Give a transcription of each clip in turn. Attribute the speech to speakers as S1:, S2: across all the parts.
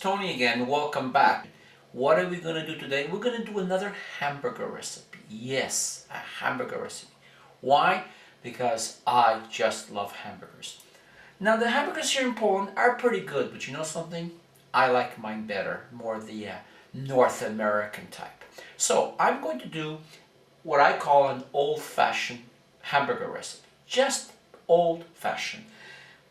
S1: Tony again. Welcome back. What are we going to do today? We're going to do another hamburger recipe. Yes, a hamburger recipe. Why? Because I just love hamburgers. Now the hamburgers here in Poland are pretty good, but you know something? I like mine better, more the North American type. So I'm going to do what I call an old-fashioned hamburger recipe. Just old-fashioned.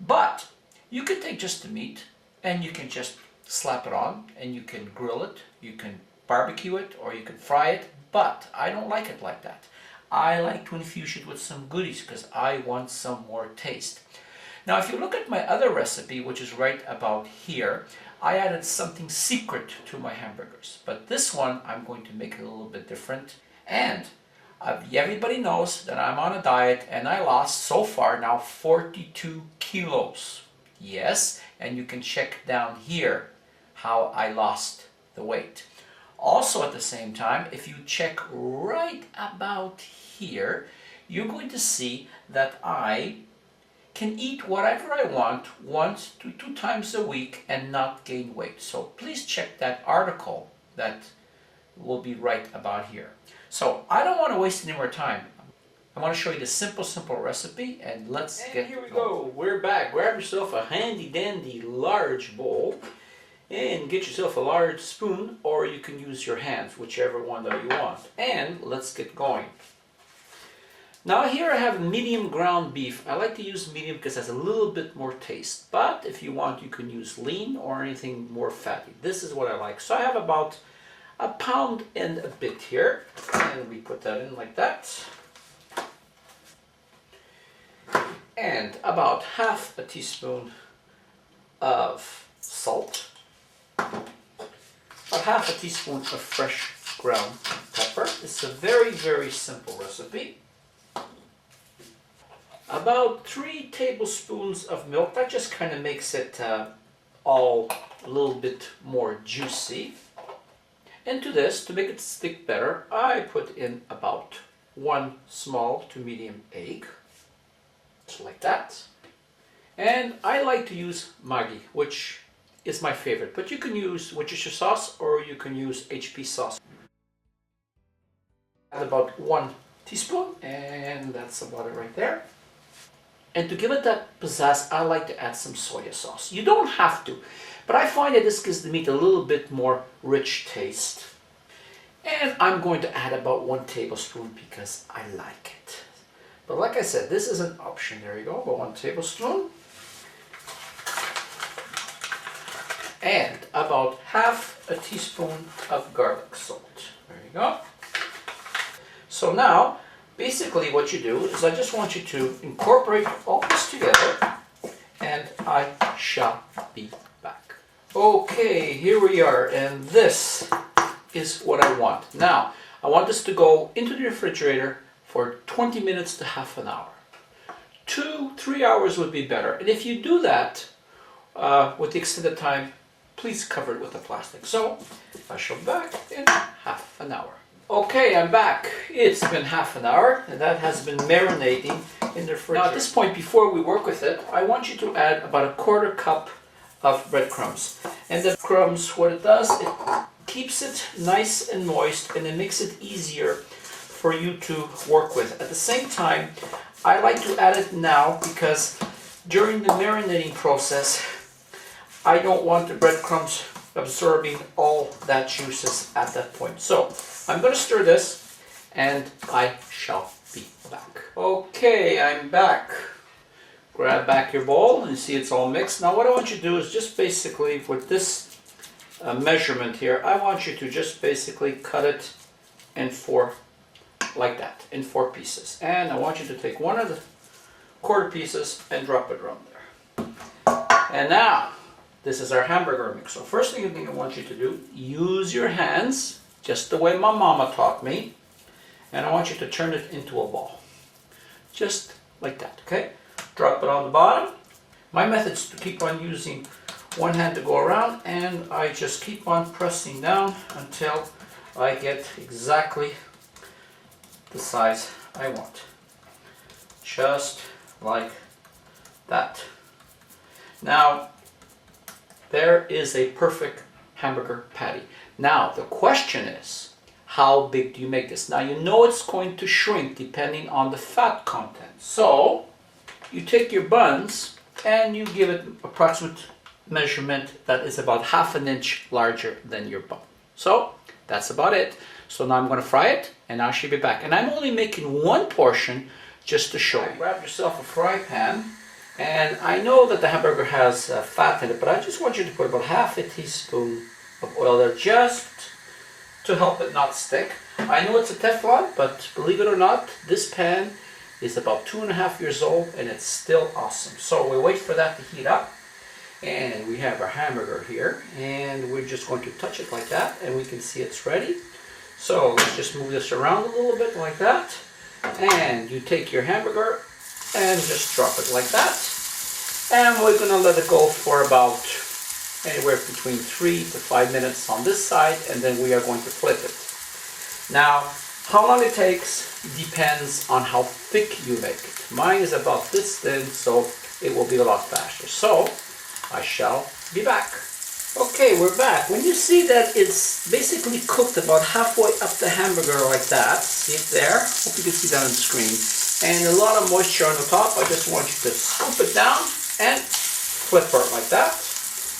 S1: But you can take just the meat and you can just slap it on and you can grill it, you can barbecue it, or you can fry it, but I don't like it like that. I like to infuse it with some goodies because I want some more taste. Now if you look at my other recipe, which is right about here, I added something secret to my hamburgers. But this one I'm going to make it a little bit different. And everybody knows that I'm on a diet and I lost so far now 42 kilos. Yes, and you can check down here how I lost the weight. Also at the same time, if you check right about here, you're going to see that I can eat whatever I want 1 to 2 times a week and not gain weight. So please check that article that will be right about here. So I don't want to waste any more time. I want to show you the simple recipe and let's get
S2: here we go. We're back. Grab yourself a handy dandy large bowl and get yourself a large spoon, or you can use your hands, whichever one that you want. And let's get going. Now here I have medium ground beef. I like to use medium because it has a little bit more taste. But if you want, you can use lean or anything more fatty. This is what I like. So I have about a pound and a bit here. And we put that in like that. And about half a teaspoon of salt. About half a teaspoon of fresh ground pepper. It's a very simple recipe. About 3 tablespoons of milk. That just kind of makes it all a little bit more juicy. And to this, to make it stick better, I put in about 1 small to medium egg. Just like that. And I like to use Maggi, which is my favorite. But you can use Worcestershire sauce or you can use HP sauce. Add about 1 teaspoon, and that's about it right there. And to give it that pizzazz, I like to add some soya sauce. You don't have to, but I find that this gives the meat a little bit more rich taste. And I'm going to add about 1 tablespoon because I like it. But like I said, this is an option. There you go, about 1 tablespoon. And about half a teaspoon of garlic salt. There you go. So now, basically what you do is I just want you to incorporate all this together and I shall be back. Okay, here we are, and this is what I want. Now, I want this to go into the refrigerator for 20 minutes to half an hour. 2-3 hours would be better. And if you do that with the extended time, please cover it with a plastic. So I shall be back in half an hour. Okay, I'm back. It's been half an hour and that has been marinating in the refrigerator. Now at this point, before we work with it, I want you to add about 1/4 cup of breadcrumbs. And the crumbs, what it does, it keeps it nice and moist and it makes it easier for you to work with. At the same time, I like to add it now because during the marinating process, I don't want the breadcrumbs absorbing all that juices at that point. So I'm going to stir this and I shall be back. Okay, I'm back. Grab back your bowl and you see it's all mixed. Now what I want you to do is just basically with this measurement here, I want you to just basically cut it in 4, like that, in 4 pieces. And I want you to take 1 of the 1/4 pieces and drop it around there. And now, this is our hamburger mix. So first thing I want you to do, use your hands, just the way my mama taught me. And I want you to turn it into a ball. Just like that, okay? Drop it on the bottom. My method is to keep on using 1 hand to go around, and I just keep on pressing down until I get exactly the size I want. Just like that. Now, there is a perfect hamburger patty. Now the question is, how big do you make this? Now you know it's going to shrink depending on the fat content. So you take your buns and you give it approximate measurement that is about 1/2 inch larger than your bun. So that's about it. So now I'm going to fry it and I should be back. And I'm only making one portion just to show you. Grab yourself a fry pan, and I know that the hamburger has fat in it, but I just want you to put about 1/2 teaspoon of oil there just to help it not stick. I know it's a Teflon, but believe it or not, this pan is about 2.5 years old and it's still awesome. So we wait for that to heat up, and we have our hamburger here, and we're just going to touch it like that and we can see it's ready. So let's just move this around a little bit like that, and you take your hamburger and just drop it like that, and we're gonna let it go for about anywhere between 3 to 5 minutes on this side, and then we are going to flip it. Now, how long it takes depends on how thick you make it. Mine is about this thin, so it will be a lot faster. So, I shall be back. Okay, we're back. When you see that it's basically cooked about halfway up the hamburger like that, see it there? Hope you can see that on the screen. And a lot of moisture on the top. I just want you to scoop it down and flip it like that.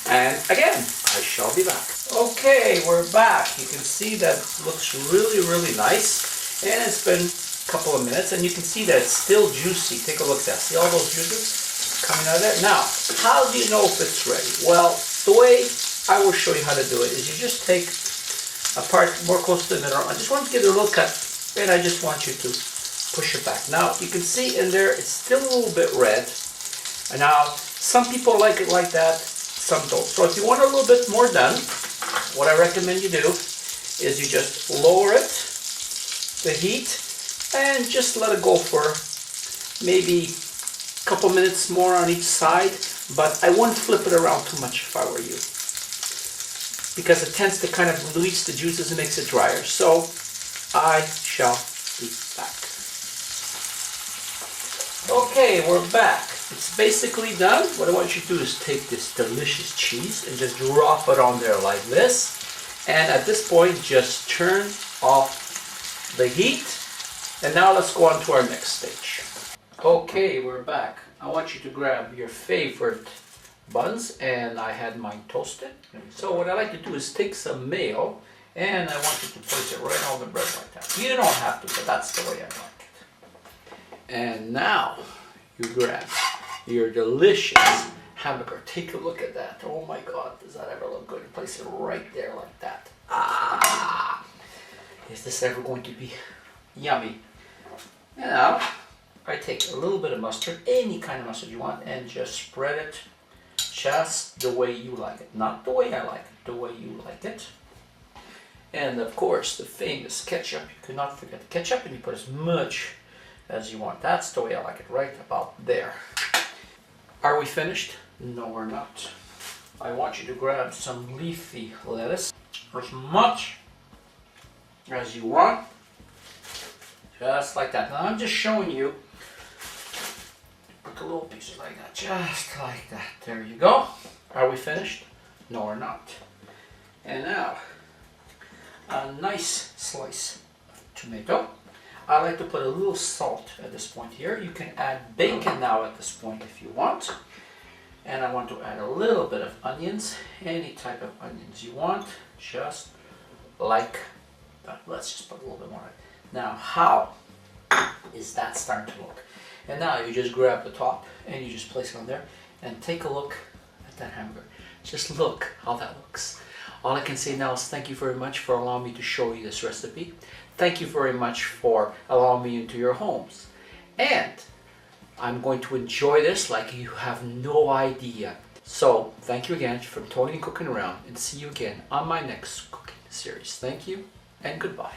S2: And again, I shall be back. Okay, we're back. You can see that it looks really, really nice. And it's been a couple of minutes, and you can see that it's still juicy. Take a look at that. See all those juices coming out of there? Now, how do you know if it's ready? Well, the way I will show you how to do it is you just take a part more close to the middle. I just want to give it a little cut, and I just want you to push it back. Now, you can see in there, it's still a little bit red. And now, some people like it like that, some don't. So if you want a little bit more done, what I recommend you do is you just lower it, the heat, and just let it go for maybe a couple minutes more on each side. But I wouldn't flip it around too much if I were you, because it tends to kind of release the juices and makes it drier. So I shall be back. Okay, we're back. It's basically done. What I want you to do is take this delicious cheese and just drop it on there like this. And at this point, just turn off the heat. And now let's go on to our next stage. Okay, we're back. I want you to grab your favorite buns, and I had mine toasted. So what I like to do is take some mayo, and I want you to place it right on the bread like that. You don't have to, but that's the way I like it. And now you grab your delicious hamburger. Take a look at that. Oh my God, does that ever look good? You place it right there like that. Ah! Is this ever going to be yummy? Now, I take a little bit of mustard, any kind of mustard you want, and just spread it just the way you like it. Not the way I like it, the way you like it. And of course, the famous ketchup. You cannot forget the ketchup, and you put as much as you want. That's the way I like it, right about there. Are we finished? No, we're not. I want you to grab some leafy lettuce, as much as you want, just like that. Now I'm just showing you, put a little piece like that, just like that. There you go. Are we finished? No, we're not. And now, a nice slice of tomato. I like to put a little salt at this point here. You can add bacon now at this point if you want. And I want to add a little bit of onions, any type of onions you want, just like that. Let's just put a little bit more. Now, how is that starting to look? And now you just grab the top and you just place it on there and take a look at that hamburger. Just look how that looks. All I can say now is thank you very much for allowing me to show you this recipe. Thank you very much for allowing me into your homes. And I'm going to enjoy this like you have no idea. So thank you again from Tony and Cooking Around, and see you again on my next cooking series. Thank you and goodbye.